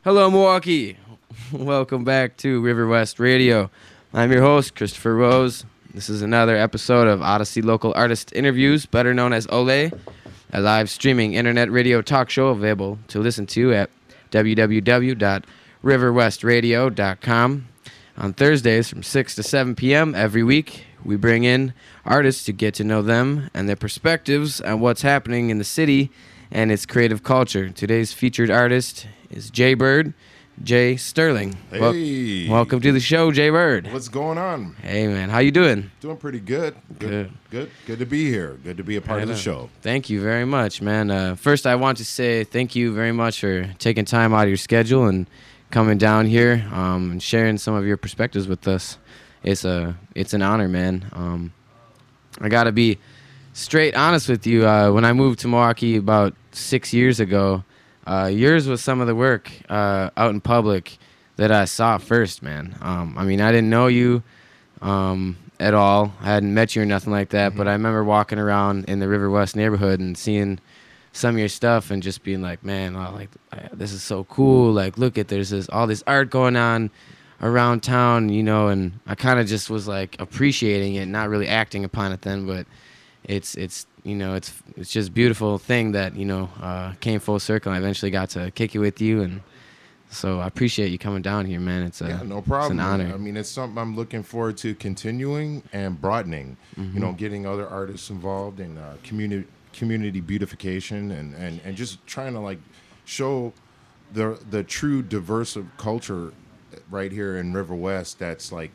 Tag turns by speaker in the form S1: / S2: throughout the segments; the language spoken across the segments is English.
S1: Hello, Milwaukee. Welcome back to River West Radio. I'm your host, Christopher Rose. This is another episode of Odyssey Local Artist Interviews, better known as OLAi, a live streaming internet radio talk show available to listen to at www.riverwestradio.com. On Thursdays from 6 to 7 p.m. every week, we bring in artists to get to know them and their perspectives on what's happening in the city and its creative culture. Today's featured artist is Jay Bird, Jay Sterling.
S2: Hey.
S1: Welcome to the show, Jay Bird.
S2: What's going on?
S1: Hey, man. How you doing?
S2: Doing pretty good. Good to be here. Good to be a part of the show.
S1: Thank you very much, man. First, I want to say thank you very much for taking time out of your schedule and coming down here and sharing some of your perspectives with us. It's an honor, man. I got to be straight honest with you. When I moved to Milwaukee about 6 years ago, yours was some of the work out in public that I saw first, man. I mean, I didn't know you at all. I hadn't met you or nothing like that, but I remember walking around in the River West neighborhood and seeing some of your stuff and just being like, man, this is so cool. Like, look at, there's all this art going on around town, you know, and I kind of just was like appreciating it, not really acting upon it then, but it's you know, it's just a beautiful thing that, you know, came full circle. I eventually got to kick it with you, and so I appreciate you coming down here, man.
S2: No problem.
S1: It's an honor.
S2: I mean, it's something I'm looking forward to continuing and broadening, you know, getting other artists involved in community beautification and just trying to like show the true diverse culture right here in River West that's like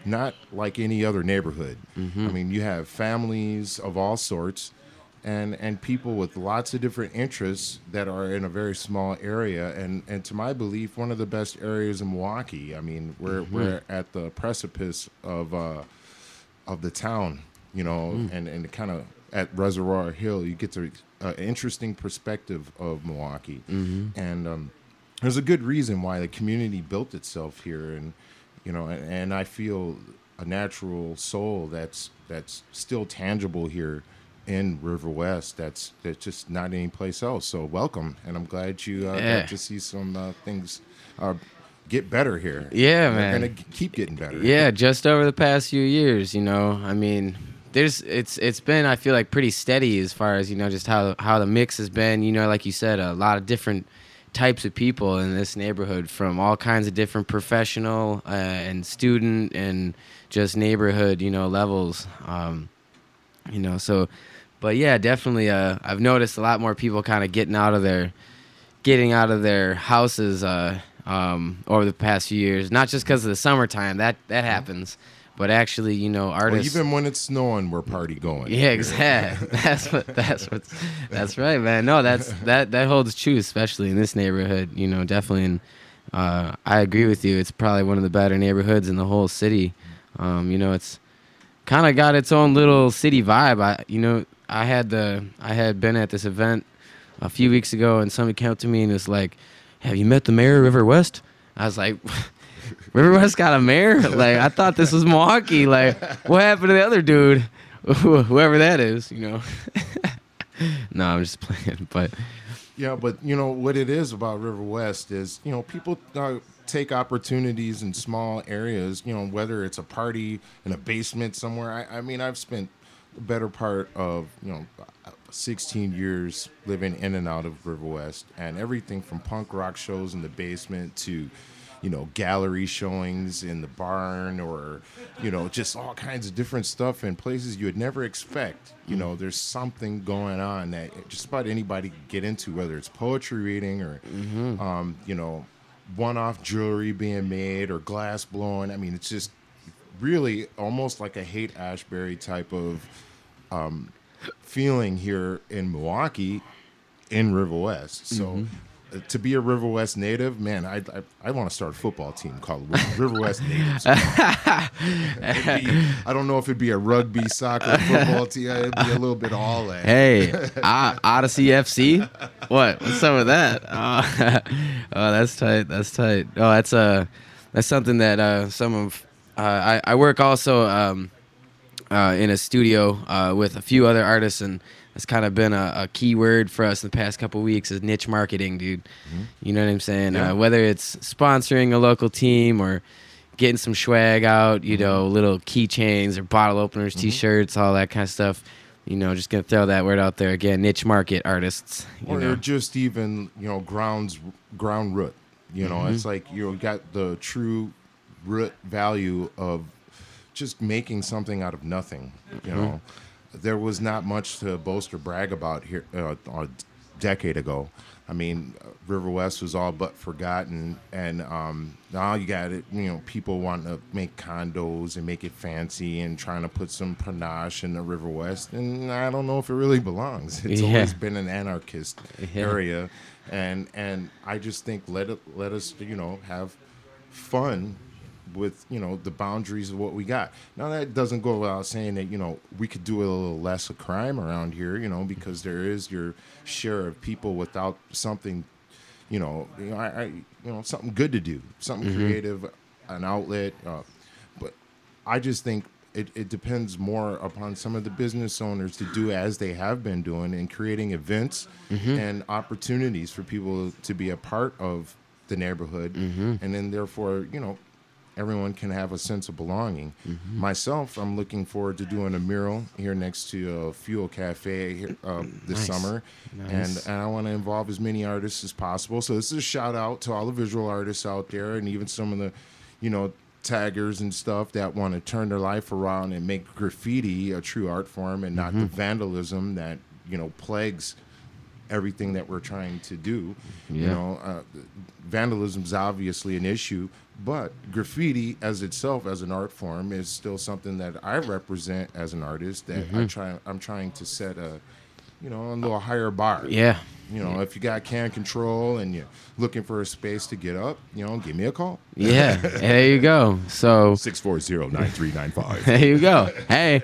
S2: not like any other neighborhood. I mean, you have families of all sorts and people with lots of different interests that are in a very small area, and to my belief, one of the best areas in Milwaukee. I mean, we're at the precipice of the town, you know, and kind of at Reservoir Hill, you get to an interesting perspective of Milwaukee, and there's a good reason why the community built itself here, and you know, and I feel a natural soul that's still tangible here in River West. That's just not any place else. So welcome, and I'm glad you got to see some things get better here.
S1: Yeah, man.
S2: They're gonna keep getting better.
S1: Yeah, just over the past few years, you know. I mean, it's been, I feel like, pretty steady as far as, you know, just how the mix has been. You know, like you said, a lot of different types of people in this neighborhood, from all kinds of different professional and student and just neighborhood, you know, levels. You know, so, but yeah, definitely. I've noticed a lot more people kind of getting out of their houses over the past few years. Not just because of the summertime, that happens. But actually, you know, artists.
S2: Well, even when it's snowing, we're party going.
S1: Yeah, exactly. That's right, man. No, that holds true, especially in this neighborhood. You know, definitely. And I agree with you. It's probably one of the better neighborhoods in the whole city. You know, it's kind of got its own little city vibe. I had been at this event a few weeks ago, and somebody came up to me and was like, "Have you met the mayor of River West?" I was like, River West got a mayor? Like, I thought this was Milwaukee. Like, what happened to the other dude? Whoever that is, you know. No, I'm just playing, but.
S2: Yeah, but, you know, what it is about River West is, you know, people take opportunities in small areas, you know, whether it's a party in a basement somewhere. I mean, I've spent the better part of, you know, 16 years living in and out of River West, and everything from punk rock shows in the basement to, you know, gallery showings in the barn, or, you know, just all kinds of different stuff in places you would never expect. You know, there's something going on that just about anybody can get into, whether it's poetry reading or, you know, one-off jewelry being made or glass blowing. I mean, it's just really almost like a Haight-Ashbury type of feeling here in Milwaukee, in River West. So to be a River West native, man, I want to start a football team called River West Natives. I don't know if it'd be a rugby, soccer, football team. It'd be a little bit of all that.
S1: Hey, Odyssey FC? What's up with that? Oh, that's tight. That's tight. Oh, that's something that I work also in a studio with a few other artists, and That's kind of been a key word for us in the past couple of weeks is niche marketing, dude. You know what I'm saying?
S2: Yeah.
S1: Whether it's sponsoring a local team or getting some swag out, you know, little keychains or bottle openers, T-shirts, all that kind of stuff. You know, just gonna throw that word out there again. Niche market artists, you
S2: Or
S1: know.
S2: just even, ground root. It's like you got the true root value of just making something out of nothing. There was not much to boast or brag about here a decade ago. I mean, River West was all but forgotten, and now you got it. People want to make condos and make it fancy, and trying to put some panache in the River West, and I don't know if it really belongs. It's always been an anarchist area, and I just think let us have fun with the boundaries of what we got. Now that doesn't go without saying that we could do a little less of crime around here, because there is your share of people without something, something good to do, something creative, an outlet. But I just think it depends more upon some of the business owners to do as they have been doing and creating events and opportunities for people to be a part of the neighborhood, and then therefore everyone can have a sense of belonging. Myself, I'm looking forward to doing a mural here next to Fuel Cafe here, this summer. And I want to involve as many artists as possible. So this is a shout out to all the visual artists out there, and even some of the, taggers and stuff that want to turn their life around and make graffiti a true art form and not the vandalism that, plagues everything that we're trying to do. Vandalism is obviously an issue, but graffiti as itself, as an art form, is still something that I represent as an artist. That I'm trying to set a little higher bar. If you got can control and you're looking for a space to get up, give me a call.
S1: There you go. So
S2: 640-9395.
S1: There you go. Hey,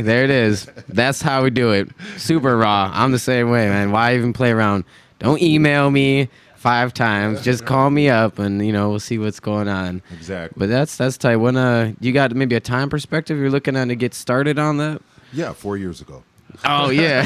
S1: there it is. That's how we do it. Super raw. I'm the same way, man. Why even play around? Don't email me 5 times. Just call me up and we'll see what's going on.
S2: Exactly.
S1: But that's tight. When you got maybe a time perspective you're looking at to get started on that?
S2: Yeah, 4 years ago.
S1: Oh yeah.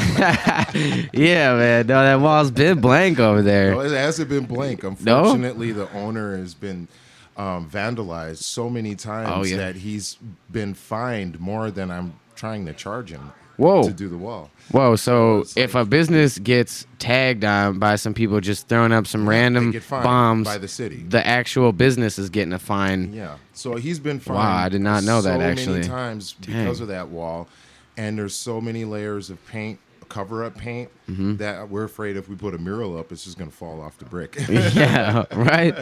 S1: Yeah, man. No, that wall's been blank over there.
S2: No, it hasn't been blank. Unfortunately, the owner has been vandalized so many times that he's been fined more than I'm trying to charge him to do the wall.
S1: Whoa, so if a business gets tagged on by some people just throwing up some random bombs
S2: by the city,
S1: the actual business is getting a fine.
S2: Yeah, so he's been fined.
S1: Wow, I did not know that actually.
S2: Many times because of that wall, and there's so many layers of paint, cover-up paint, that we're afraid if we put a mural up, it's just going to fall off the brick.
S1: Yeah, right.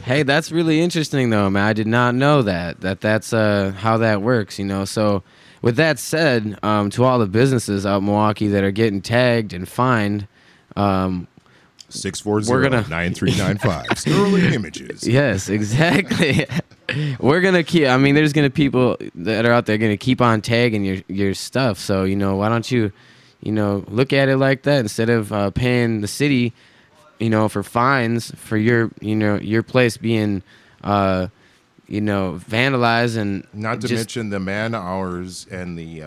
S1: Hey, that's really interesting though, man. I did not know that's how that works. So. With that said, to all the businesses out in Milwaukee that are getting tagged and fined,
S2: 640-9395. Sterling Images.
S1: Yes, exactly. We're gonna keep. I mean, there's gonna people that are out there gonna keep on tagging your stuff. So why don't you, look at it like that instead of paying the city, for fines for your place being. Vandalize and
S2: not to mention the man hours and the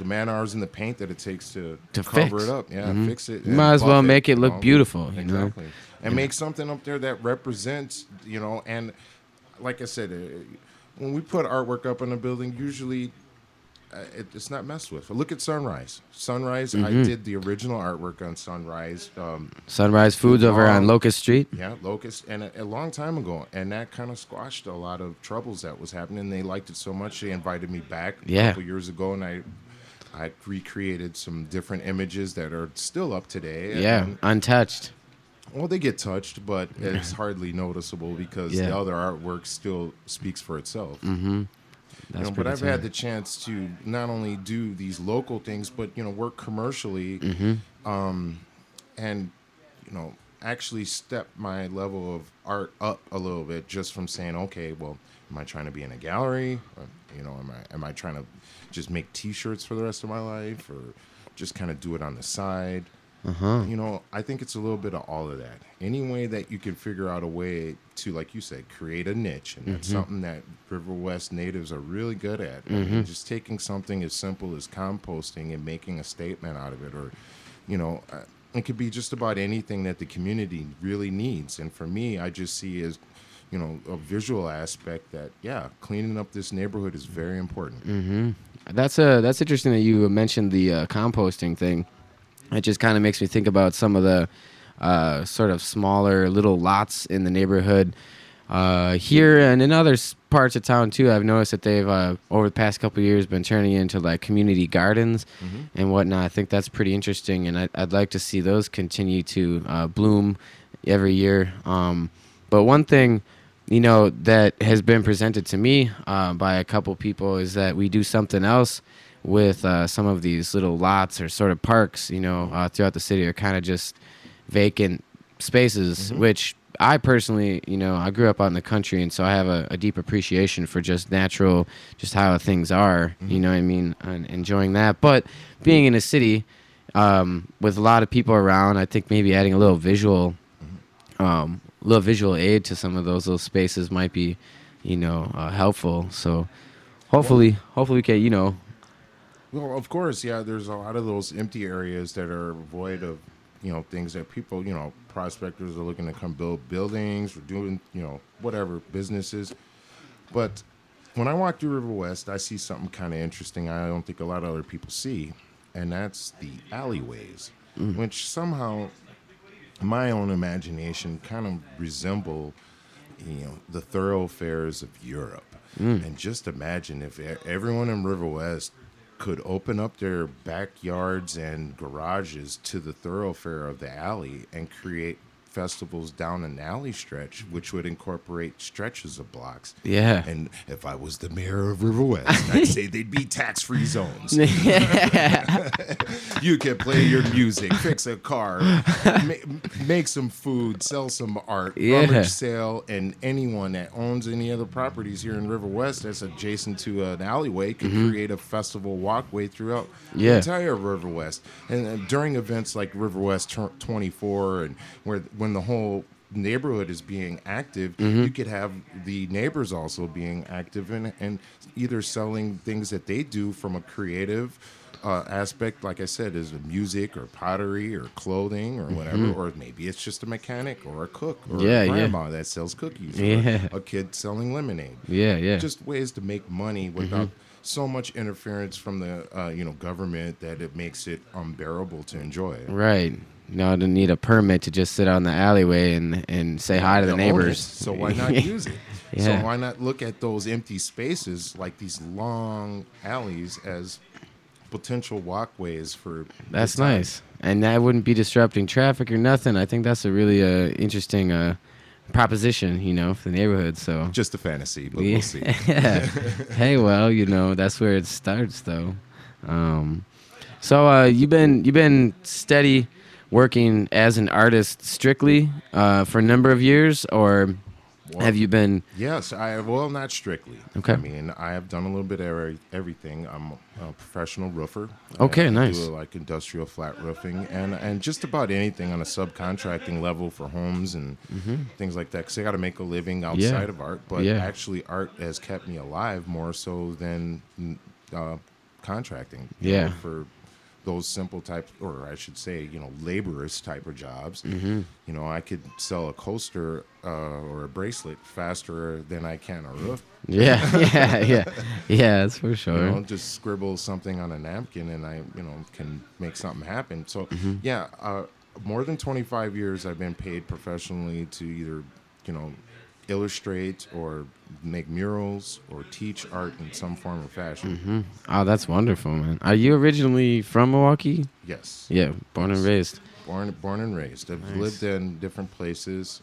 S2: man hours and the paint that it takes to cover it up. Yeah, fix it.
S1: You might as well make it look beautiful.
S2: Exactly. And make something up there that represents, and like I said, when we put artwork up in a building, usually it's not messed with. Look at Sunrise. I did the original artwork on Sunrise.
S1: Sunrise Foods over on Locust Street.
S2: Yeah, Locust, and a long time ago, and that kind of squashed a lot of troubles that was happening. They liked it so much they invited me back a couple years ago, and I recreated some different images that are still up today.
S1: And, untouched.
S2: Well, they get touched, but it's hardly noticeable because the other artwork still speaks for itself. But I've had the chance to not only do these local things, but work commercially, and actually step my level of art up a little bit just from saying, okay, well, am I trying to be in a gallery? Or, am I trying to just make T-shirts for the rest of my life, or just kind of do it on the side?
S1: Uh-huh.
S2: I think it's a little bit of all of that. Any way that you can figure out a way to, like you said, create a niche, and that's something that River West natives are really good at. I mean, just taking something as simple as composting and making a statement out of it, or, it could be just about anything that the community really needs. And for me, I just see as, a visual aspect that, yeah, cleaning up this neighborhood is very important.
S1: That's interesting that you mentioned the composting thing. It just kind of makes me think about some of the sort of smaller little lots in the neighborhood here and in other parts of town too. I've noticed that they've over the past couple of years been turning into like community gardens and whatnot. I think that's pretty interesting, and I'd like to see those continue to bloom every year. But one thing, that has been presented to me by a couple people is that we do something else with some of these little lots or sort of parks, throughout the city, are kind of just vacant spaces, which I personally, I grew up out in the country, and so I have a deep appreciation for just natural, just how things are, you know what I mean, and enjoying that. But being in a city with a lot of people around, I think maybe adding a little visual aid to some of those little spaces might be, helpful. So hopefully we can,
S2: Well, of course, yeah. There's a lot of those empty areas that are void of, things that people, prospectors are looking to come build buildings or doing, whatever businesses. But when I walk through River West, I see something kind of interesting I don't think a lot of other people see, and that's the alleyways, which somehow, my own imagination, kind of resemble, the thoroughfares of Europe. And just imagine if everyone in River West could open up their backyards and garages to the thoroughfare of the alley and create festivals down an alley stretch, which would incorporate stretches of blocks.
S1: Yeah.
S2: And if I was the mayor of River West, I'd say they'd be tax-free zones. You could play your music, fix a car, make some food, sell some art, rummage sale, and anyone that owns any other properties here in River West that's adjacent to an alleyway could create a festival walkway throughout the entire River West. And during events like River West 24, and when the whole neighborhood is being active, you could have the neighbors also being active and either selling things that they do from a creative aspect, like I said, is music or pottery or clothing or whatever, or maybe it's just a mechanic or a cook or a grandma that sells cookies, or a kid selling lemonade. Just ways to make money without so much interference from the government that it makes it unbearable to enjoy.
S1: Right. No, to need a permit to just sit on the alleyway and say hi to the neighbors.
S2: So why not use it? So why not look at those empty spaces, like these long alleys, as potential walkways for...
S1: That's nice. And that wouldn't be disrupting traffic or nothing. I think that's a really interesting proposition, for the neighborhood. So
S2: just a fantasy, but we'll see.
S1: Hey, well, that's where it starts, though. So you've been steady working as an artist strictly for a number of years, or have you been?
S2: Yes, not strictly.
S1: Okay.
S2: I mean, I have done a little bit of everything. I'm a professional roofer.
S1: Okay, nice.
S2: I do like industrial flat roofing and just about anything on a subcontracting level for homes and things like that. Because I got to make a living outside of art, but actually art has kept me alive more so than contracting. For those simple types, or I should say, laborious type of jobs. I could sell a coaster or a bracelet faster than I can a roof.
S1: Yeah, that's for sure.
S2: Just scribble something on a napkin and I, can make something happen. So, more than 25 years I've been paid professionally to either, illustrate or make murals or teach art in some form or fashion.
S1: Oh, that's wonderful, man. Are you originally from Milwaukee?
S2: Yes.
S1: Yeah, born and raised.
S2: Born and raised. I've lived in different places,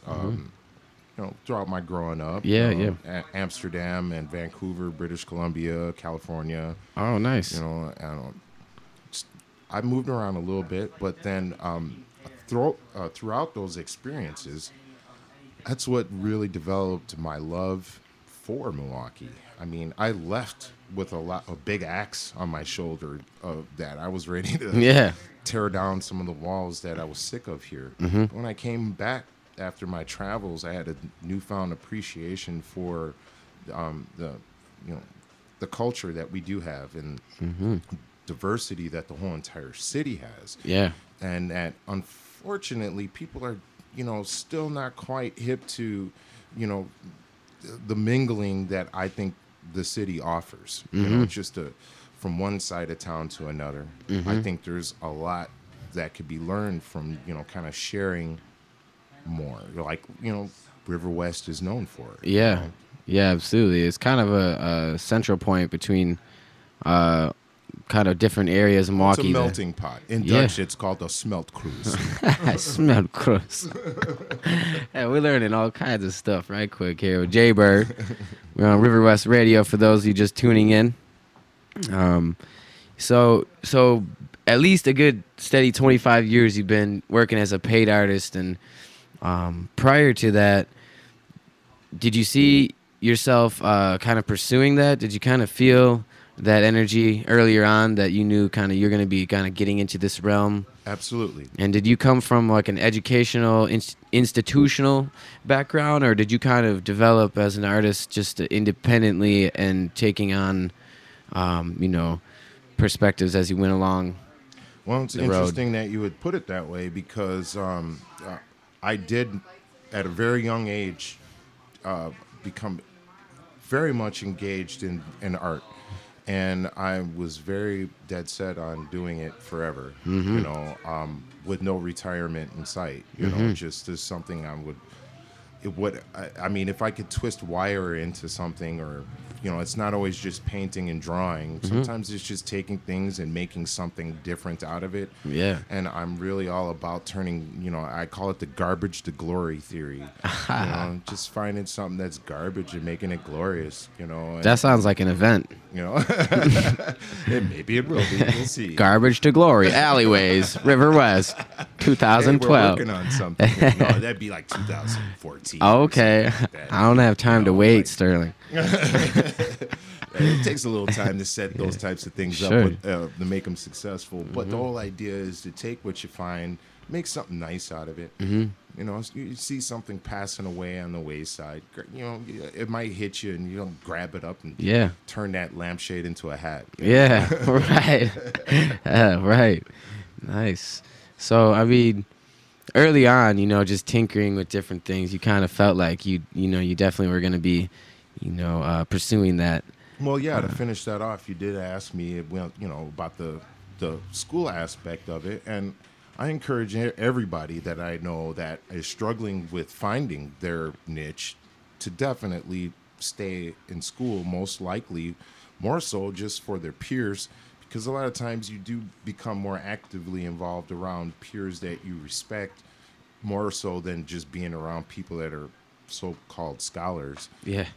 S2: throughout my growing up. Amsterdam and Vancouver, British Columbia, California.
S1: Oh, nice.
S2: I moved around a little bit, but then throughout those experiences, that's what really developed my love for Milwaukee. I mean, I left with a big axe on my shoulder that I was ready to
S1: Yeah.
S2: tear down some of the walls that I was sick of here. When I came back after my travels, I had a newfound appreciation for the the culture that we do have and diversity that the whole entire city has.
S1: Yeah.
S2: And that unfortunately people are still not quite hip to the mingling that I think the city offers. Just from one side of town to another. I think there's a lot that could be learned from kind of sharing more, like River West is known for it.
S1: Yeah. Yeah, absolutely. It's kind of a central point between kind of different areas of Milwaukee.
S2: It's a melting pot. In Dutch, it's called a smelt cruise.
S1: Smelt cruise. Yeah, we're learning all kinds of stuff right quick here with Jay Bird. We're on River West Radio for those of you just tuning in. So at least a good steady 25 years you've been working as a paid artist, and prior to that, did you see yourself kind of pursuing that? Did you kind of feel that energy earlier on that you knew kind of you're going to be kind of getting into this realm?
S2: Absolutely.
S1: And did you come from like an educational, institutional background, or did you kind of develop as an artist just independently and taking on, perspectives as you went along?
S2: Well, it's interesting that you would put it that way because I did, at a very young age, become very much engaged in art. And I was very dead set on doing it forever, with no retirement in sight, just as something I mean, if I could twist wire into something, or, it's not always just painting and drawing. Sometimes it's just taking things and making something different out of it.
S1: Yeah.
S2: And I'm really all about turning, I call it the garbage to glory theory. Just finding something that's garbage and making it glorious, And,
S1: that sounds like an event.
S2: Maybe it will be. We'll see.
S1: Garbage to Glory, Alleyways, River West, 2012.
S2: Hey, we're working on something. No, that'd be like 2014.
S1: Okay. I don't have time to wait, Sterling.
S2: It takes a little time to set those types of things up to make them successful. But the whole idea is to take what you find, make something nice out of it. You see something passing away on the wayside. It might hit you, and you don't grab it up and turn that lampshade into a hat.
S1: Yeah, right. Right. Nice. So, I mean, early on, just tinkering with different things, you kind of felt like you definitely were going to be, pursuing that.
S2: Well, yeah, to finish that off, you did ask me, about the school aspect of it, and I encourage everybody that I know that is struggling with finding their niche to definitely stay in school, most likely, more so just for their peers, because a lot of times you do become more actively involved around peers that you respect, more so than just being around people that are so-called scholars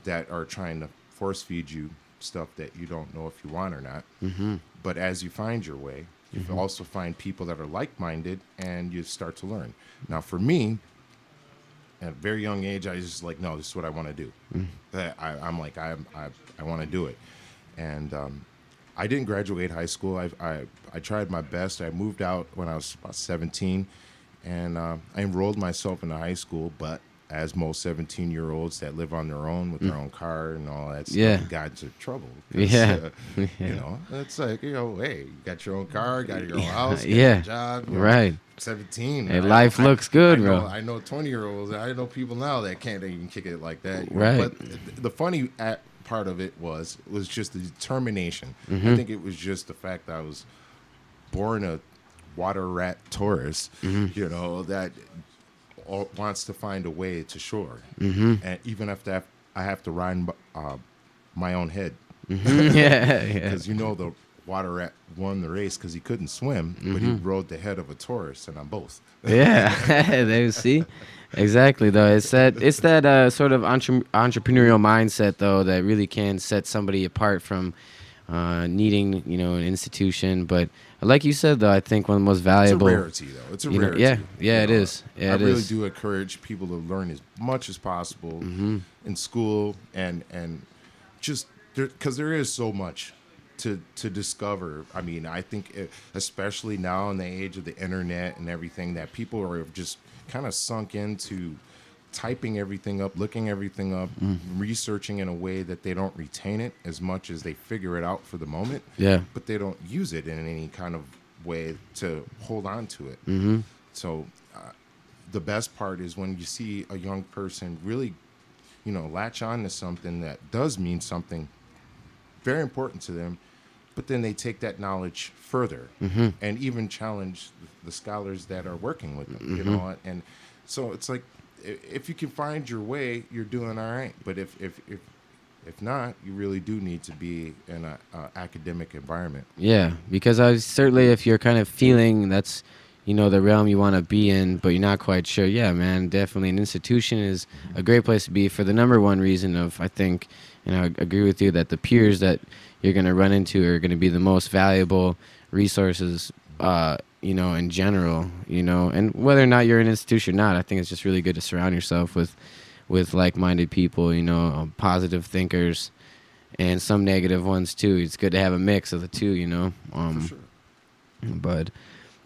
S2: that are trying to force feed you stuff that you don't know if you want or not. But as you find your way, you also find people that are like-minded, and you start to learn. Now, for me, at a very young age, I was just like, no, this is what I want to do. I'm like, I want to do it. And I didn't graduate high school. I tried my best. I moved out when I was about 17, and I enrolled myself into high school, but as most 17-year-olds that live on their own with their own car and all that stuff, got into trouble. It's like, hey, you got your own car, got your own house, got your job.
S1: Right.
S2: 17.
S1: Hey, life looks good, bro.
S2: I know 20-year-olds. I know people now that can't even kick it like that.
S1: Right.
S2: But the funny part of it was just the determination. I think it was just the fact that I was born a water rat tourist, that wants to find a way to shore, and even if that I have to ride my own head, because the water rat won the race because he couldn't swim, but he rode the head of a tourist, and I'm both.
S1: There you see, exactly. Though it's that sort of entrepreneurial mindset though that really can set somebody apart from needing, an institution. But like you said, though, I think one of the most
S2: It's a
S1: valuable.
S2: rarity, though. It's a rarity.
S1: Yeah, it is. Yeah,
S2: I
S1: it
S2: really
S1: is.
S2: do encourage people to learn as much as possible in school and just because there is so much to discover. I mean, I think especially now in the age of the internet and everything, that people are just kind of sunk into typing everything up, looking everything up, researching in a way that they don't retain it as much as they figure it out for the moment.
S1: Yeah.
S2: But they don't use it in any kind of way to hold on to it. So the best part is when you see a young person really, latch on to something that does mean something very important to them, but then they take that knowledge further and even challenge the scholars that are working with them, and so it's like, if you can find your way, you're doing all right. But if not, you really do need to be in an academic environment.
S1: Yeah, because certainly if you're kind of feeling that's, the realm you want to be in, but you're not quite sure. Yeah, man, definitely an institution is a great place to be for the number one reason of, I think, I agree with you that the peers that you're going to run into are going to be the most valuable resources, in general, and whether or not you're an institution or not, I think it's just really good to surround yourself with like-minded people, positive thinkers, and some negative ones too. It's good to have a mix of the two,
S2: For sure.
S1: But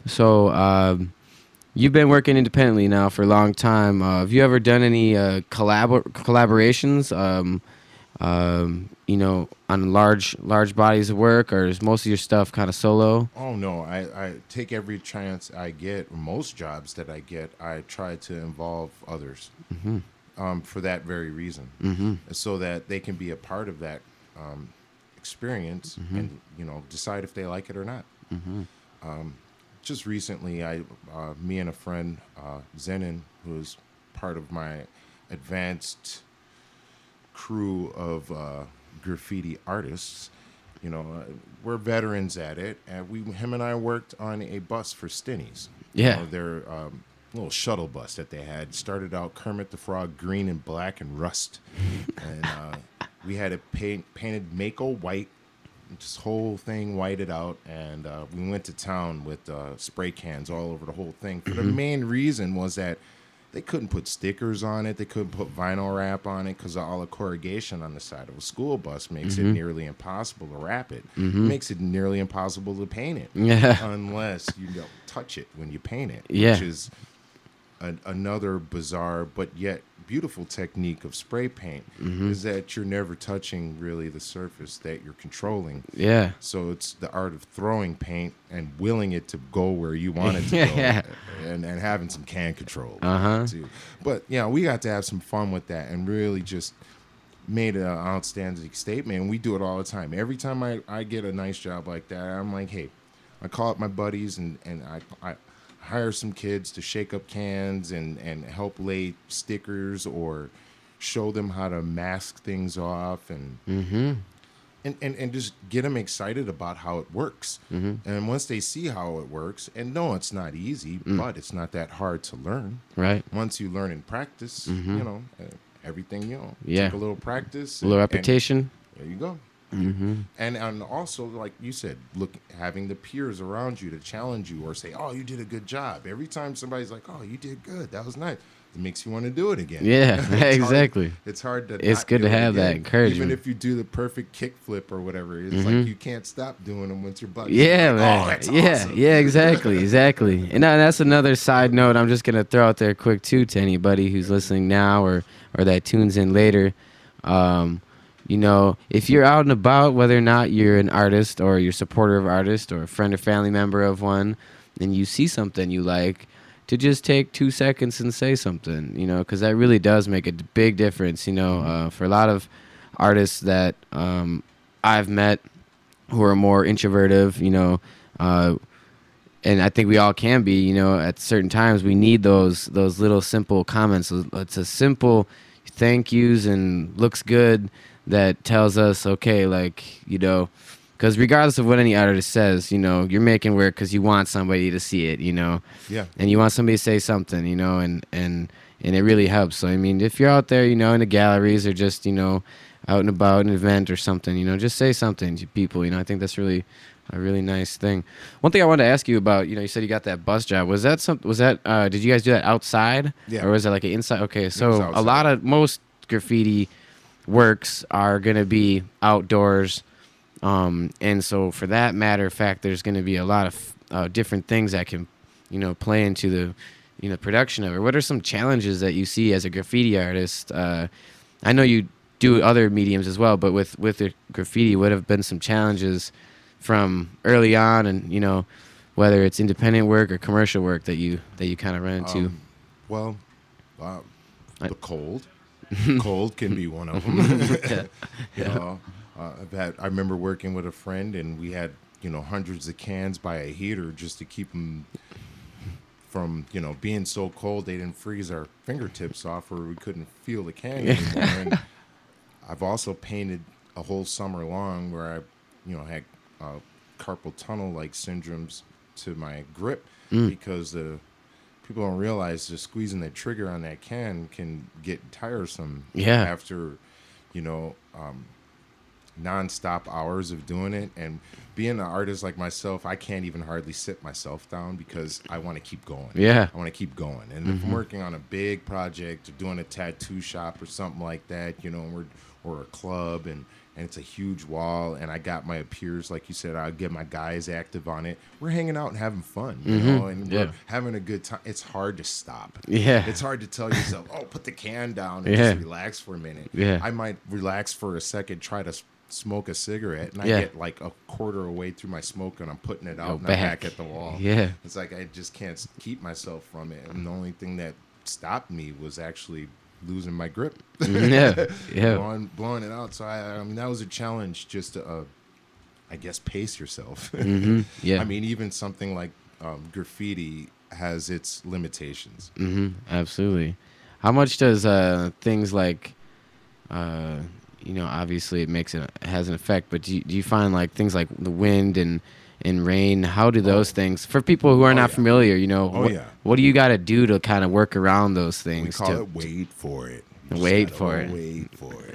S1: so you've been working independently now for a long time. Have you ever done any collaborations? On large bodies of work, or is most of your stuff kind of solo?
S2: Oh no, I take every chance I get. Most jobs that I get, I try to involve others for that very reason, so that they can be a part of that experience and decide if they like it or not. Just recently, me and a friend, Zenon, who's part of my advanced crew of graffiti artists, we're veterans at it, and him and I worked on a bus for Stinnies.
S1: Yeah.
S2: Their little shuttle bus that they had started out Kermit the Frog green and black and rust, and we had it painted Mako white, this whole thing whited out, and we went to town with spray cans all over the whole thing. For the main reason was that they couldn't put stickers on it. They couldn't put vinyl wrap on it because all the corrugation on the side of a school bus makes it nearly impossible to wrap it. It makes it nearly impossible to paint it unless you don't touch it when you paint it, which is another bizarre but yet beautiful technique of spray paint, is that you're never touching really the surface that you're controlling. Yeah. So it's the art of throwing paint and willing it to go where you want it to go, and having some can control. Too. But we got to have some fun with that and really just made an outstanding statement. And we do it all the time. Every time I get a nice job like that, I'm like, hey, I call up my buddies and I hire some kids to shake up cans and help lay stickers or show them how to mask things off and just get them excited about how it works. And once they see how it works, and no, it's not easy, but it's not that hard to learn. Right. Once you learn and practice, everything, take a little practice.
S1: A little repetition.
S2: There you go. And also, like you said, having the peers around you to challenge you or say, "Oh, you did a good job." Every time somebody's like, "Oh, you did good. That was nice," it makes you want to do it again.
S1: Yeah, exactly.
S2: It's hard to.
S1: It's good to have that encouragement.
S2: Even if you do the perfect kickflip or whatever, it's like you can't stop doing them once your butt.
S1: Yeah,
S2: like,
S1: man.
S2: Oh, that's awesome.
S1: Yeah, exactly. And that's another side note I'm just gonna throw out there quick too to anybody who's listening now or that tunes in later. If you're out and about, whether or not you're an artist or you're a supporter of artists or a friend or family member of one, and you see something you like, to just take 2 seconds and say something, because that really does make a big difference, for a lot of artists that I've met who are more introverted, and I think we all can be, at certain times we need those little simple comments. It's a simple thank yous and looks good that tells us, okay, because regardless of what any artist says, you're making work because you want somebody to see it,
S2: Yeah.
S1: and you want somebody to say something, and it really helps. So, I mean, if you're out there, in the galleries or just, out and about an event or something, you know, just say something to people. You know, I think that's really a really nice thing. One thing I wanted to ask you about, you know, you said you got that bus job. Was that did you guys do that outside?
S2: Yeah.
S1: Or was it like an inside? Okay,
S2: It was
S1: so
S2: outside.
S1: a lot of most graffiti works are going to be outdoors. And so for that matter of fact, there's going to be a lot of different things that can, you know, play into the, you know, production of it. What are some challenges that you see as a graffiti artist? I know you do other mediums as well, but with the graffiti, what have been some challenges from early on, and, you know, whether it's independent work or commercial work that you kind of run into?
S2: Well, the cold. Cold can be one of them. You know, I remember working with a friend, and we had, you know, hundreds of cans by a heater just to keep them from, you know, being so cold they didn't freeze our fingertips off, or we couldn't feel the can anymore. And I've also painted a whole summer long where I, you know, had carpal tunnel like syndromes to my grip because the people don't realize just squeezing the trigger on that can get tiresome.
S1: Yeah.
S2: After, you know, nonstop hours of doing it. And being an artist like myself, I can't even hardly sit myself down because I want to keep going.
S1: Yeah.
S2: I want to keep going. And if I'm working on a big project or doing a tattoo shop or something like that, you know, or a club, and it's a huge wall, and I got my peers, like you said, I'll get my guys active on it. We're hanging out and having fun, you know, and we're having a good time. It's hard to stop.
S1: Yeah.
S2: It's hard to tell yourself, oh, put the can down and just relax for a minute.
S1: Yeah.
S2: I might relax for a second, try to smoke a cigarette, and I
S1: Yeah.
S2: get like a quarter away through my smoke, and I'm putting it out,
S1: Go
S2: and
S1: back.
S2: I'm back at the wall.
S1: Yeah.
S2: It's like I just can't keep myself from it. And the only thing that stopped me was actually losing my grip.
S1: Yeah. Yeah.
S2: blowing it out. So I mean, that was a challenge, just to, I guess, pace yourself.
S1: Yeah.
S2: I mean, even something like graffiti has its limitations.
S1: Absolutely. How much does things like, you know, obviously it has an effect, but do you find like things like the wind and rain, how do those things, for people who are not familiar, you know, what do you got to do to kind of work around those things?
S2: We call it wait for it.
S1: Wait for it.
S2: Wait for it.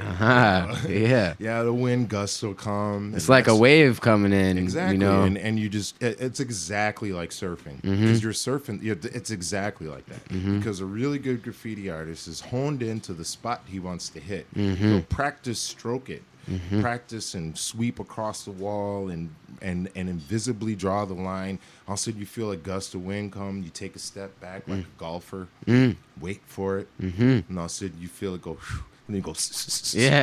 S1: Yeah.
S2: Yeah, the wind gusts will come.
S1: It's like a wave coming in.
S2: Exactly.
S1: You know?
S2: And you just, it's exactly like surfing. Because you're surfing, it's exactly like that. Because a really good graffiti artist is honed into the spot he wants to hit. He'll practice stroke it. Practice and sweep across the wall and invisibly draw the line. All of a sudden you feel a gust of wind come, you take a step back like a golfer, wait for it, and all of a sudden you feel it go, and then you go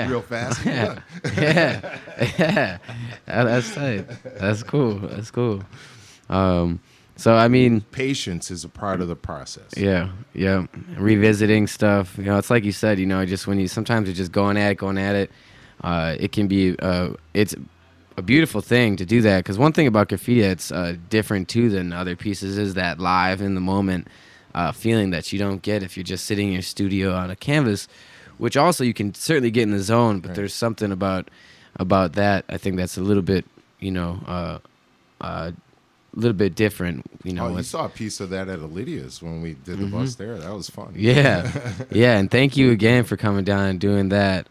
S2: real fast.
S1: Yeah. Yeah. That's tight. That's cool. That's cool. So I mean,
S2: patience is a part of the process.
S1: Yeah. Revisiting stuff. You know, it's like you said, you know, just when you sometimes you're just going at it. It can be it's a beautiful thing to do that, because one thing about graffiti that's different too than other pieces is that live in the moment feeling that you don't get if you're just sitting in your studio on a canvas, which also you can certainly get in the zone, but there's something about that, I think, that's a little bit, you know, a little bit different, you know.
S2: You saw a piece of that at Lydia's when we did the bus there. That was fun.
S1: Yeah. And thank you again for coming down and doing that.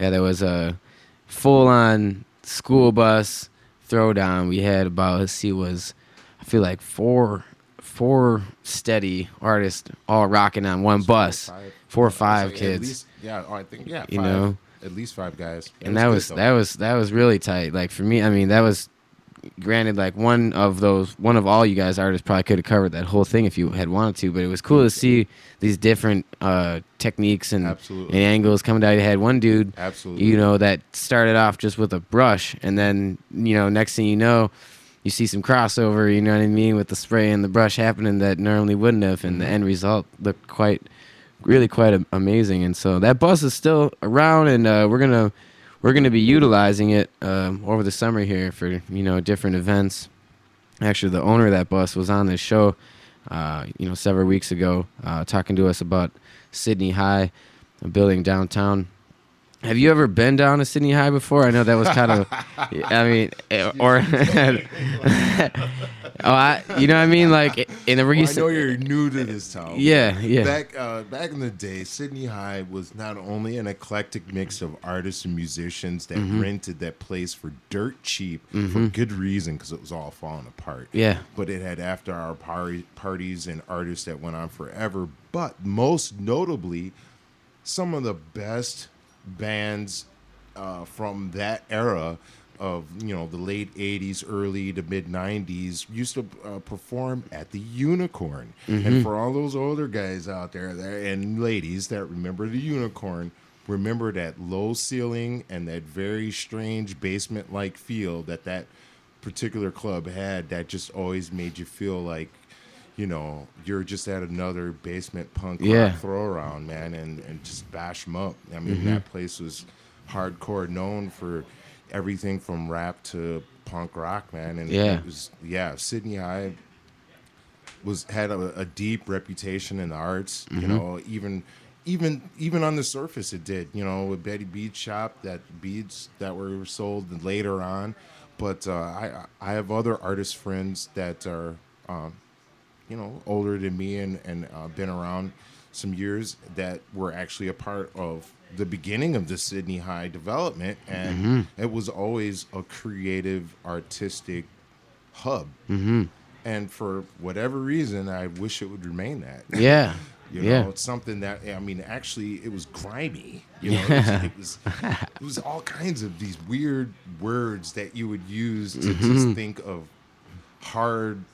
S1: Yeah, there was a full-on school bus throwdown. We had about, I feel like four steady artists all rocking on one bus. 4 or 5 kids.
S2: I think five.
S1: You know,
S2: at least 5 guys.
S1: And that was really tight. Like for me, I mean, that was, granted, like one of all you guys artists probably could have covered that whole thing if you had wanted to, but it was cool to see these different techniques and angles coming down. You had one dude, you know, that started off just with a brush, and then, you know, next thing you know, you see some crossover, you know what I mean, with the spray and the brush happening that normally wouldn't have, and the end result looked really quite amazing. And so that bus is still around, and we're gonna be utilizing it over the summer here for, you know, different events. Actually, the owner of that bus was on this show, you know, several weeks ago, talking to us about Sydney High, a building downtown. Have you ever been down to Sydney High before? I know that was kind of, I mean, or, you know what I mean? Like in the
S2: Well, I
S1: recent,
S2: know you're new to this town.
S1: yeah, yeah.
S2: Back in the day, Sydney High was not only an eclectic mix of artists and musicians that rented that place for dirt cheap for good reason because it was all falling apart.
S1: Yeah.
S2: But it had after-hour parties and artists that went on forever. But most notably, some of the best bands from that era of the late 80s, early to mid 90s used to perform at the Unicorn. And for all those older guys out there and ladies that remember the Unicorn, remember that low ceiling and that very strange basement like feel that particular club had, that just always made you feel like you're just at another basement punk rock throw around, man, and just bash them up. I mean, that place was hardcore, known for everything from rap to punk rock, man. And it was, Sydney High had a deep reputation in the arts, even on the surface it did, with Betty Bead's shop, that beads that were sold later on. But I have other artist friends that are older than me and been around some years that were actually a part of the beginning of the Sydney High development, and it was always a creative, artistic hub. And for whatever reason, I wish it would remain that.
S1: Yeah.
S2: It's something that, I mean, actually, it was grimy. It was all kinds of these weird words that you would use to just think of hard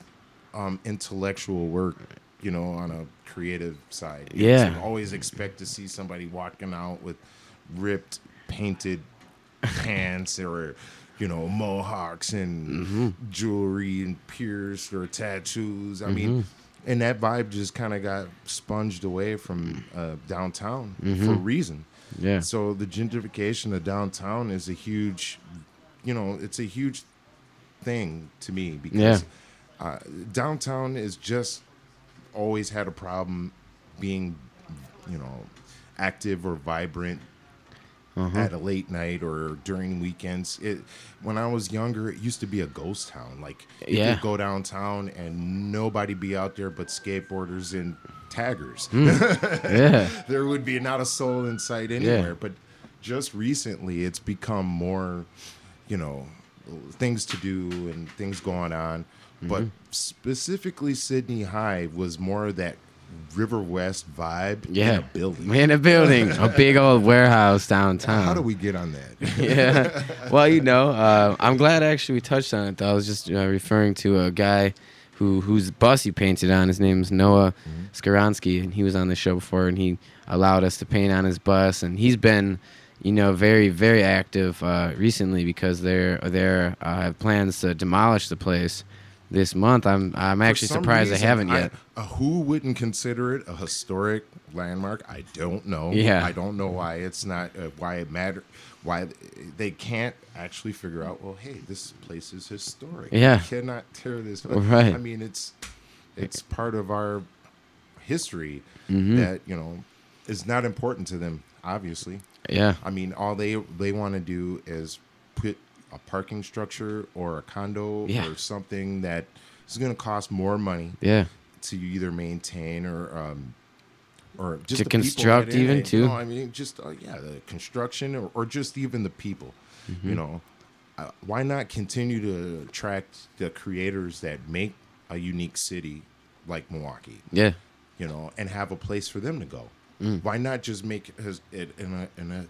S2: intellectual work, on a creative side.
S1: Yeah.
S2: So always expect to see somebody walking out with ripped, painted pants or, mohawks and jewelry and pierced or tattoos. I mean, and that vibe just kind of got sponged away from downtown for a reason.
S1: Yeah.
S2: So the gentrification of downtown is a huge, it's a huge thing to me because downtown is just always had a problem being, active or vibrant at a late night or during weekends. When I was younger, it used to be a ghost town. Like you could go downtown and nobody be out there but skateboarders and taggers. There would be not a soul in sight anywhere. But just recently, it's become more, things to do and things going on. But specifically, Sydney High was more of that River West vibe in a building.
S1: In a building. A big old warehouse downtown.
S2: How do we get on that?
S1: Well, I'm glad actually we touched on it, though. I was just referring to a guy whose bus he painted on. His name is Noah Skaransky, and he was on the show before, and he allowed us to paint on his bus. And he's been, very, very active recently because they have plans to demolish the place this month. I'm actually surprised they haven't yet.
S2: Who wouldn't consider it a historic landmark? I don't know.
S1: Yeah.
S2: I don't know why it's not, why it matters, why they can't actually figure out, well, hey, this place is historic.
S1: Yeah.
S2: You cannot tear this.
S1: Right.
S2: I mean, it's part of our history that, is not important to them, obviously.
S1: Yeah.
S2: I mean, all they want to do is put a parking structure or a condo or something that is going to cost more money to either maintain or just
S1: to construct even too.
S2: I mean, just the construction or just even the people. Why not continue to attract the creators that make a unique city like Milwaukee?
S1: Yeah,
S2: and have a place for them to go. Why not just make it in a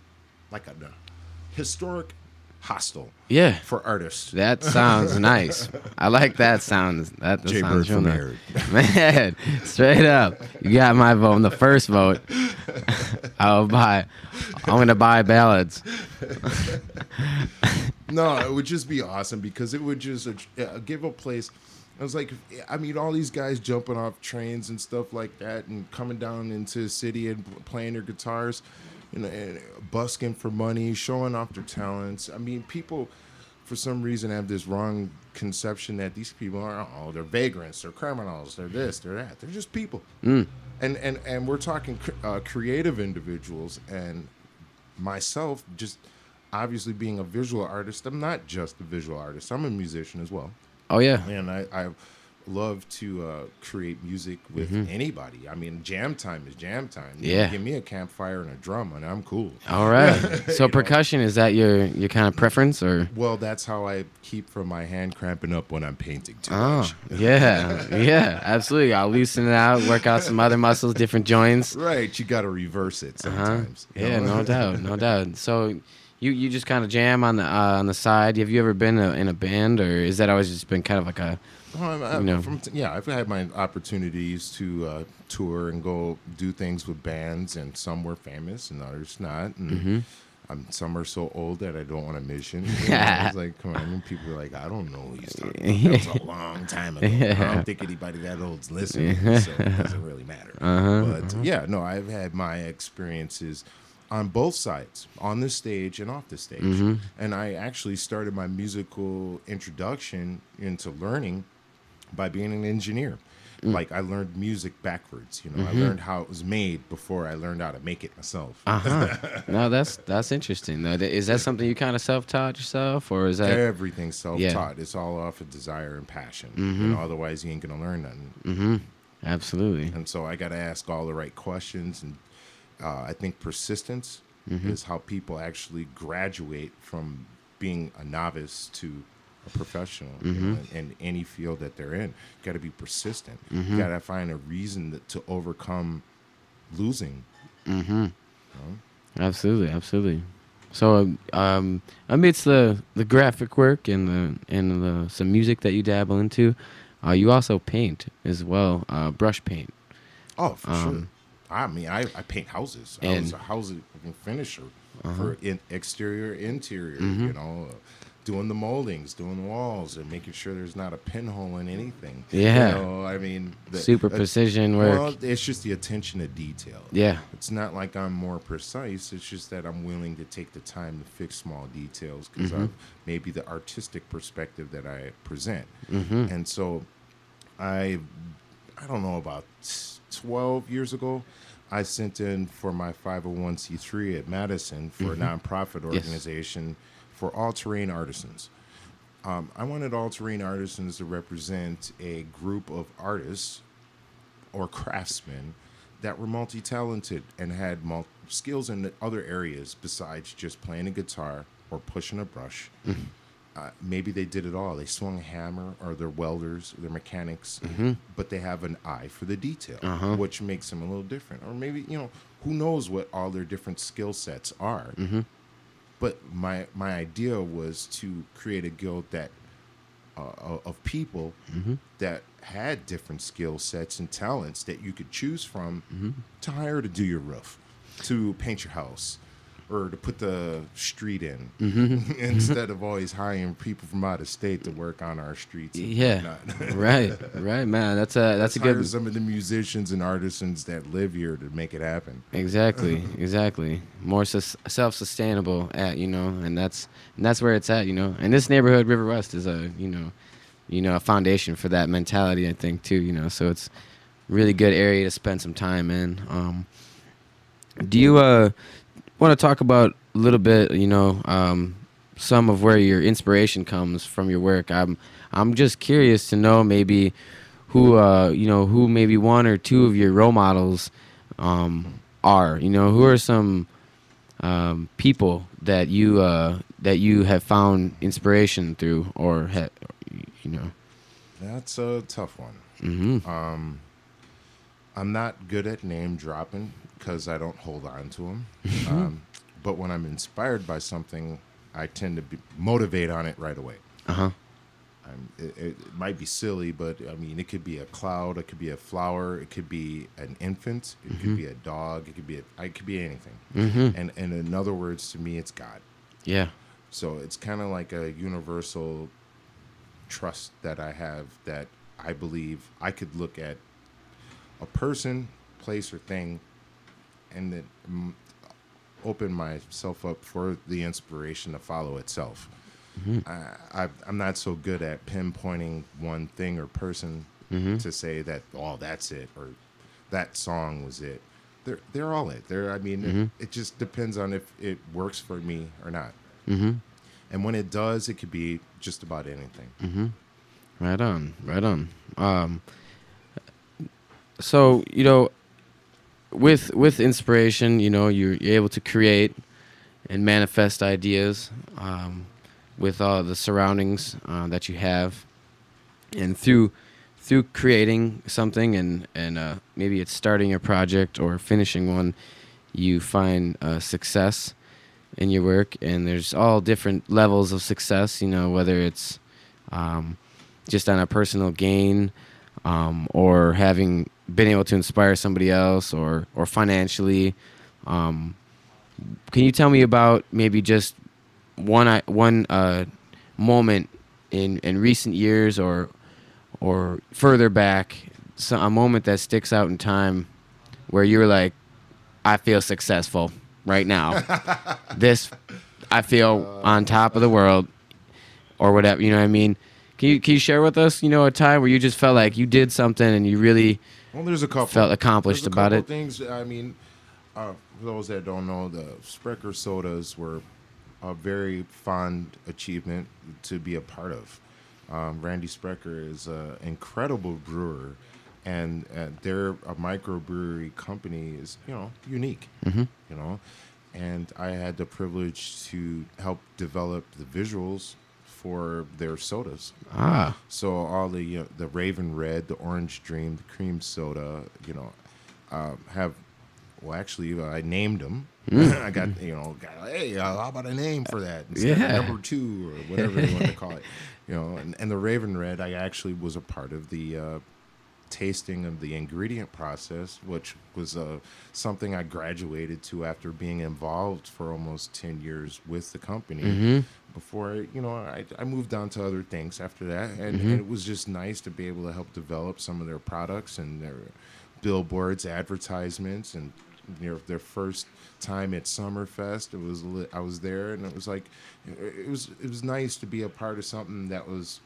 S2: historic hostel for artists?
S1: That sounds nice. I like that sound. That
S2: Jay
S1: sounds
S2: Bird
S1: real
S2: from
S1: nice.
S2: Herod.
S1: Man, straight up. You got my vote on the first vote. I'm gonna buy ballads.
S2: No, it would just be awesome because it would just give a place. I was like, I mean, all these guys jumping off trains and stuff like that and coming down into the city and playing their guitars, and busking for money, showing off their talents. I mean, people, for some reason, have this wrong conception that these people are, they're vagrants, they're criminals, they're this, they're that. They're just people. And we're talking creative individuals, and myself, just obviously being a visual artist, I'm not just a visual artist. I'm a musician as well.
S1: Oh yeah.
S2: And I love to create music with anybody. I mean, jam time is jam time. You know,
S1: Yeah.
S2: give me a campfire and a drum, and I'm cool.
S1: All right. So
S2: You know?
S1: percussion, is that your kind of preference, or?
S2: Well, that's how I keep from my hand cramping up when I'm painting too
S1: Oh,
S2: much.
S1: yeah, absolutely. I'll loosen it out, work out some other muscles, different joints.
S2: Right, you got to reverse it sometimes. you
S1: Yeah,
S2: know?
S1: no doubt, no doubt. So you just kind of jam on the side. Have you ever been in a band, or is that always just been kind of like a, you know?
S2: I've had my opportunities to tour and go do things with bands, and some were famous and others not. And some are so old that I don't want to mention. You know, it's like, come on, and people are like, I don't know who he's talking about. That was a long time ago. I don't think anybody that old's listening, so it doesn't really matter. But yeah, no, I've had my experiences on both sides, on the stage and off the stage. And I actually started my musical introduction into learning by being an engineer. Like, I learned music backwards. You know, I learned how it was made before I learned how to make it myself.
S1: No, that's interesting. Though, is that something you kind of self-taught yourself, or is that
S2: Everything's self-taught. It's all off of desire and passion. You know, otherwise you ain't gonna learn nothing.
S1: Absolutely.
S2: And so I got to ask all the right questions. And I think persistence is how people actually graduate from being a novice to a professional, you know, in any field that they're in. You got to be persistent. You got to find a reason to overcome losing. You know?
S1: Absolutely. So, amidst the graphic work and the some music that you dabble into, you also paint as well, brush paint.
S2: Oh, for sure. I mean, I paint houses. I was a house finisher for exterior, interior. You know, doing the moldings, doing the walls, and making sure there's not a pinhole in anything.
S1: Yeah.
S2: You know, I mean,
S1: Super precision work.
S2: Well, it's just the attention to detail.
S1: Yeah.
S2: It's not like I'm more precise. It's just that I'm willing to take the time to fix small details because of maybe the artistic perspective that I present. And so I don't know, about 12 years ago, I sent in for my 501c3 at Madison for a nonprofit organization for all-terrain artisans. I wanted all-terrain artisans to represent a group of artists or craftsmen that were multi-talented and had skills in other areas besides just playing a guitar or pushing a brush. Maybe they did it all. They swung a hammer, or they're welders, or they're mechanics, but they have an eye for the detail, which makes them a little different. Or maybe, you know, who knows what all their different skill sets are. But my idea was to create a guild that of people that had different skill sets and talents that you could choose from to hire to do your roof, to paint your house, or to put the street in, instead of always hiring people from out of state to work on our streets.
S1: Yeah, right, man. That's a
S2: hire
S1: good.
S2: some of the musicians and artisans that live here to make it happen.
S1: Exactly. More self-sustainable you know, and that's where it's at, you know. And this neighborhood, River West, is a a foundation for that mentality, I think, too. You know, so it's really good area to spend some time in. Do you want to talk about a little bit, you know, some of where your inspiration comes from your work? I'm just curious to know maybe who maybe one or two of your role models are. You know, who are some people that you have found inspiration through, or you know?
S2: That's a tough one. I'm not good at name dropping because I don't hold on to them. But when I'm inspired by something, I tend to motivate on it right away. It might be silly, but I mean, it could be a cloud, it could be a flower, it could be an infant, it could be a dog, it could be anything. And in other words, to me, it's God.
S1: Yeah.
S2: So it's kind of like a universal trust that I have, that I believe I could look at a person, place, or thing, and then open myself up for the inspiration to follow itself. I'm not so good at pinpointing one thing or person to say that, oh, that's it, or that song was it. they're all it. They're I mean,
S1: Mm-hmm.
S2: it just depends on if it works for me or not.
S1: Mm-hmm.
S2: And when it does, it could be just about anything.
S1: Mm-hmm. Right on. Right on. So with inspiration, you're able to create and manifest ideas with all the surroundings that you have, and through creating something and maybe it's starting a project or finishing one, you find success in your work, and there's all different levels of success. Whether it's just on a personal gain, or having been able to inspire somebody else, or financially. Can you tell me about maybe just one moment in recent years, or further back, a moment that sticks out in time where you were like, I feel successful right now. This, I feel on top of the world, or whatever. You know what I mean? Can you share with us, a time where you just felt like you did something and you really
S2: There's a couple
S1: felt accomplished
S2: there's a
S1: about
S2: couple
S1: it?
S2: things. I mean, for those that don't know, the Sprecher sodas were a very fond achievement to be a part of. Randy Sprecher is an incredible brewer, and they're a microbrewery company is unique.
S1: Mm-hmm.
S2: You know, and I had the privilege to help develop the visuals for their sodas.
S1: Ah.
S2: So all the Raven Red, the Orange Dream, the Cream Soda, have. Well, actually, I named them. I got hey, how about a name for that? Instead of number 2 or whatever they want to call it. And the Raven Red, I actually was a part of the tasting of the ingredient process, which was something I graduated to after being involved for almost 10 years with the company.
S1: Mm-hmm.
S2: Before I moved on to other things after that, and
S1: Mm-hmm.
S2: it was just nice to be able to help develop some of their products and their billboards, advertisements, and their first time at Summerfest. I was there, and it was like it was nice to be a part of something that was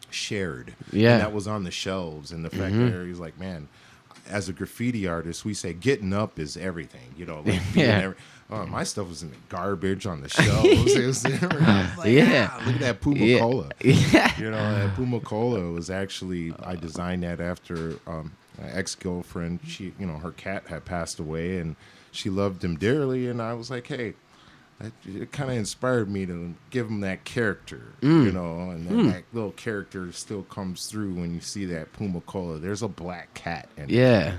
S2: shared,
S1: Yeah.
S2: and that was on the shelves. And the fact that he's like, man, as a graffiti artist, we say getting up is everything. Like my stuff was in the garbage on the shelves. It was there, and I was like, look at that Puma Cola.
S1: Yeah.
S2: That Puma Cola was actually, I designed that after my ex-girlfriend. She, her cat had passed away, and she loved him dearly. And I was like, hey, it kind of inspired me to give him that character, and then that little character still comes through when you see that Puma Cola. There's a black cat, and
S1: Yeah.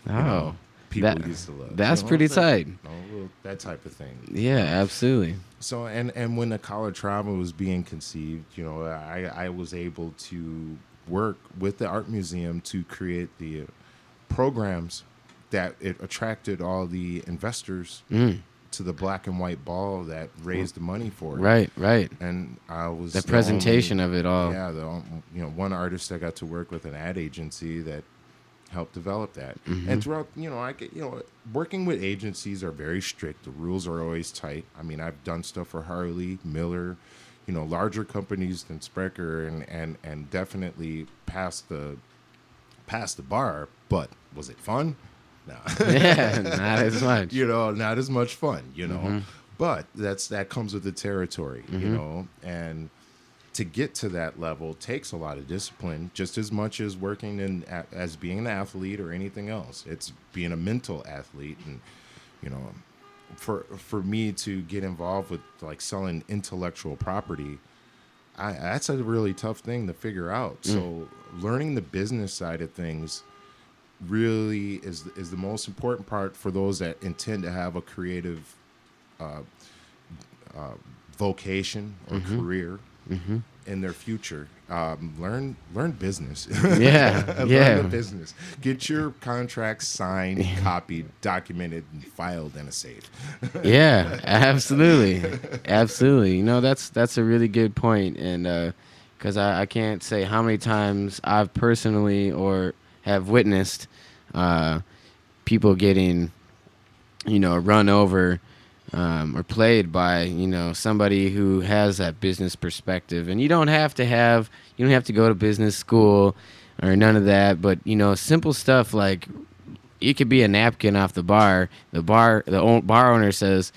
S1: Oh.
S2: people used to love.
S1: That's pretty tight.
S2: That type of thing.
S1: Yeah, absolutely.
S2: So and when the College Trauma was being conceived, I was able to work with the art museum to create the programs that it attracted all the investors to the black and white ball that raised the money for it. Right. And I was
S1: the presentation of it all.
S2: Yeah, one artist I got to work with, an ad agency that helped develop that. And throughout, working with agencies are very strict. The rules are always tight. I mean, I've done stuff for Harley, Miller, larger companies than Sprecher, and definitely passed the bar. But was it fun? No.
S1: Yeah, not as much.
S2: Not as much fun. But that comes with the territory. And to get to that level takes a lot of discipline, just as much as working as being an athlete or anything else. It's being a mental athlete, and for me to get involved with like selling intellectual property, that's a really tough thing to figure out. So learning the business side of things really is the most important part for those that intend to have a creative vocation or career in their future. Learn business.
S1: Yeah.
S2: Learn the business. Get your contracts signed, copied, documented, and filed in a safe.
S1: Yeah, absolutely. That's a really good point. And because I can't say how many times I've personally or have witnessed people getting run over or played by somebody who has that business perspective. And you don't have to go to business school or none of that, but simple stuff like it could be a napkin off the bar. Bar owner says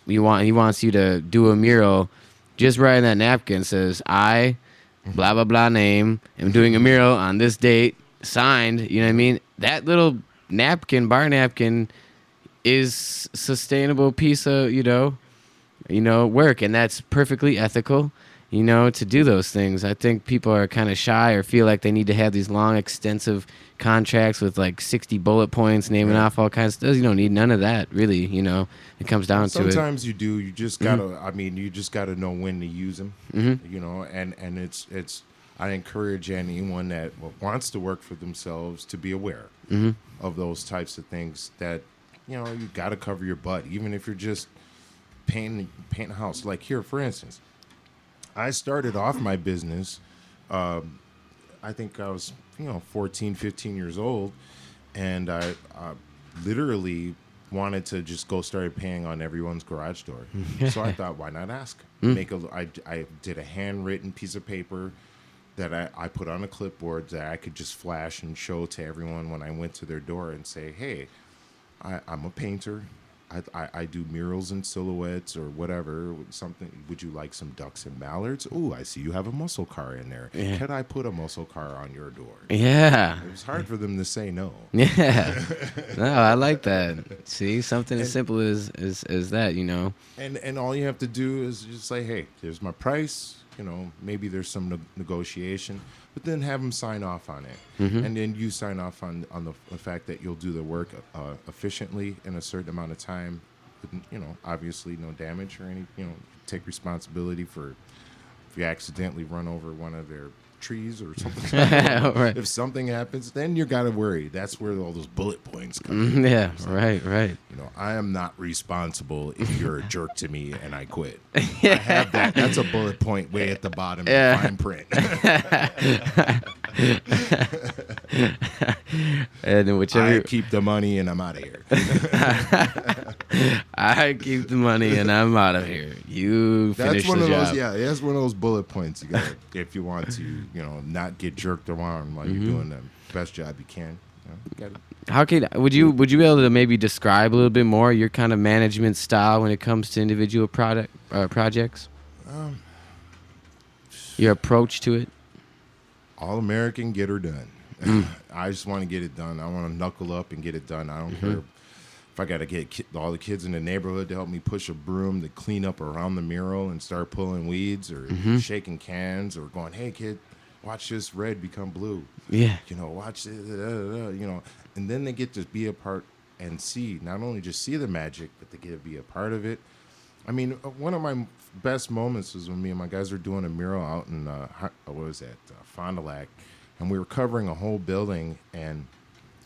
S1: he wants you to do a mural. Just writing that napkin says, I, blah, blah, blah name, am doing a mural on this date, signed, you know what I mean? That little napkin, bar napkin, is sustainable piece of, work. And that's perfectly ethical, to do those things. I think people are kind of shy or feel like they need to have these long, extensive contracts with like 60 bullet points naming off all kinds of stuff. You don't need none of that, really. It comes down to it.
S2: Sometimes you do. You just gotta. I mean, you just gotta know when to use them. And it's. I encourage anyone that wants to work for themselves to be aware of those types of things. That you gotta cover your butt, even if you're just painting a house. Like here, for instance, I started off my business. I think I was 14, 15 years old, and I literally wanted to just go start paying on everyone's garage door. So I thought, why not ask? I did a handwritten piece of paper that I put on a clipboard that I could just flash and show to everyone when I went to their door and say, hey, I'm a painter. I do murals and silhouettes or whatever. Something. Would you like some ducks and mallards? Ooh, I see you have a muscle car in there. Yeah. Can I put a muscle car on your door?
S1: Yeah.
S2: It was hard for them to say no.
S1: Yeah. No, I like that. See, something as simple as that,
S2: And all you have to do is just say, hey, here's my price. Maybe there's some negotiation, but then have them sign off on it. And then you sign off on the fact that you'll do the work efficiently in a certain amount of time, with, obviously no damage or any, take responsibility for if you accidentally run over one of their trees or something. Right. If something happens, then you got to worry. That's where all those bullet points come in.
S1: Yeah, right.
S2: I am not responsible if you're a jerk to me and I quit. I have that. That's a bullet point way at the bottom in fine print.
S1: And then
S2: I keep the money and I'm out of here.
S1: I keep the money and I'm out of here. You finish
S2: that's one
S1: the
S2: of
S1: job.
S2: Those. Yeah, that's one of those bullet points you got if you want to, not get jerked around while you're doing the best job you can.
S1: Would you be able to maybe describe a little bit more your kind of management style when it comes to individual projects? Your approach to it?
S2: All American, get her done. I just want to get it done. I want to knuckle up and get it done. I don't care if I got to get all the kids in the neighborhood to help me push a broom to clean up around the mural and start pulling weeds or shaking cans or going, hey, kid, watch this red become blue.
S1: Yeah.
S2: Watch it, and then they get to be a part and see, not only just see the magic, but they get to be a part of it. I mean, one of my best moments was when me and my guys were doing a mural out in, Fond du Lac, and we were covering a whole building, and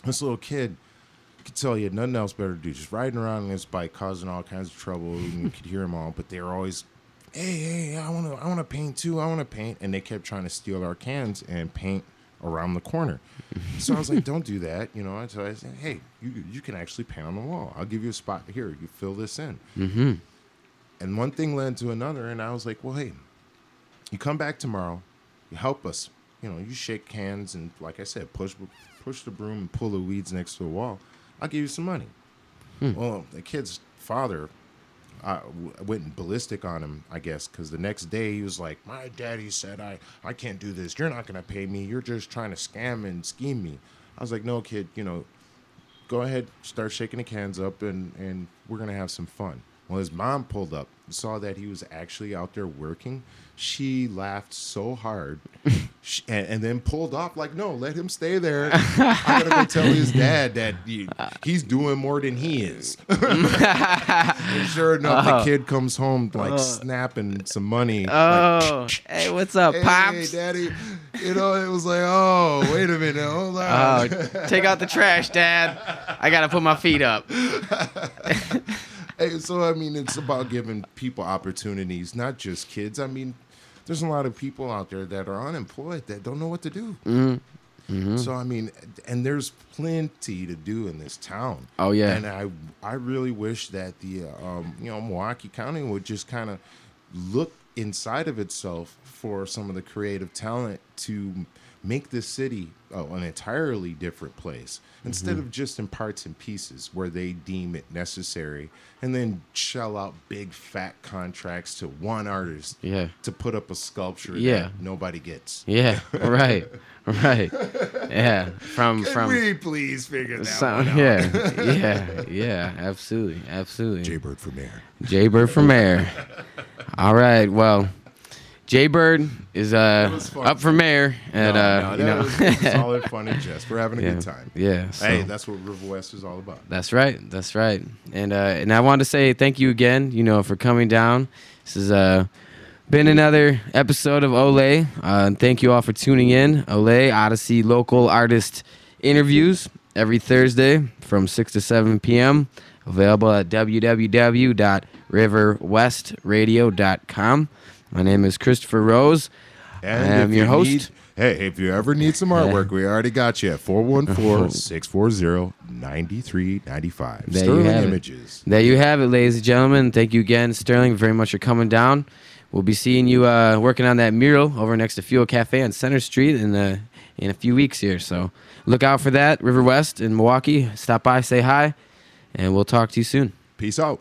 S2: this little kid could tell you had nothing else better to do, just riding around on his bike, causing all kinds of trouble, and you could hear them all, but they were always, hey, I want to paint too, I want to paint, and they kept trying to steal our cans and paint around the corner. So I was like, don't do that, so I said, hey, you can actually paint on the wall. I'll give you a spot here, you fill this in. And one thing led to another, and I was like, well, hey, you come back tomorrow, you help us, you shake hands, and like I said, push the broom and pull the weeds next to the wall. I'll give you some money. Well, the kid's father went ballistic on him, I guess, because the next day he was like, my daddy said I can't do this. You're not going to pay me. You're just trying to scam and scheme me. I was like, no, kid, go ahead, start shaking the cans up, and we're going to have some fun. Well, his mom pulled up and saw that he was actually out there working. She laughed so hard and then pulled off like, no, let him stay there. I got to go tell his dad that he's doing more than he is. And sure enough, the kid comes home like snapping some money.
S1: Oh, like, hey, what's up, Pops?
S2: Hey, Daddy. It was like, oh, wait a minute. Hold on.
S1: Take out the trash, Dad. I got to put my feet up.
S2: Hey, so, I mean, it's about giving people opportunities, not just kids. I mean, there's a lot of people out there that are unemployed that don't know what to do. So, I mean, and there's plenty to do in this town.
S1: Oh, yeah.
S2: And I really wish that the, Milwaukee County would just kind of look inside of itself for some of the creative talent to make this city an entirely different place instead
S1: Mm-hmm.
S2: of just in parts and pieces where they deem it necessary, and then shell out big fat contracts to one artist
S1: Yeah.
S2: to put up a sculpture
S1: Yeah.
S2: that nobody gets.
S1: Yeah. Right. Right. Yeah. From
S2: Can we please figure that
S1: some,
S2: one out?
S1: yeah. Absolutely. Absolutely.
S2: Jaybird for mayor.
S1: Jaybird for mayor. All right. Well, Jaybird is
S2: was fun.
S1: up for mayor, and
S2: That was solid fun and jest. We're having a good time.
S1: Yeah. So.
S2: Hey, that's what River West is all about.
S1: That's right. That's right. And I wanted to say thank you again, for coming down. This has been another episode of OLAi. And thank you all for tuning in. OLAi, Odyssey local artist interviews every Thursday from 6 to 7 p.m. Available at www.riverwestradio.com. My name is Christopher Rose.
S2: And
S1: I am your host.
S2: If you ever need some artwork, we already got you at 414-640-9395.
S1: There you
S2: Sterling
S1: have it.
S2: Images.
S1: There you have it, ladies and gentlemen. Thank you again, Sterling, very much for coming down. We'll be seeing you working on that mural over next to Fuel Cafe on Center Street in a few weeks here. So look out for that. River West in Milwaukee. Stop by, say hi, and we'll talk to you soon.
S2: Peace out.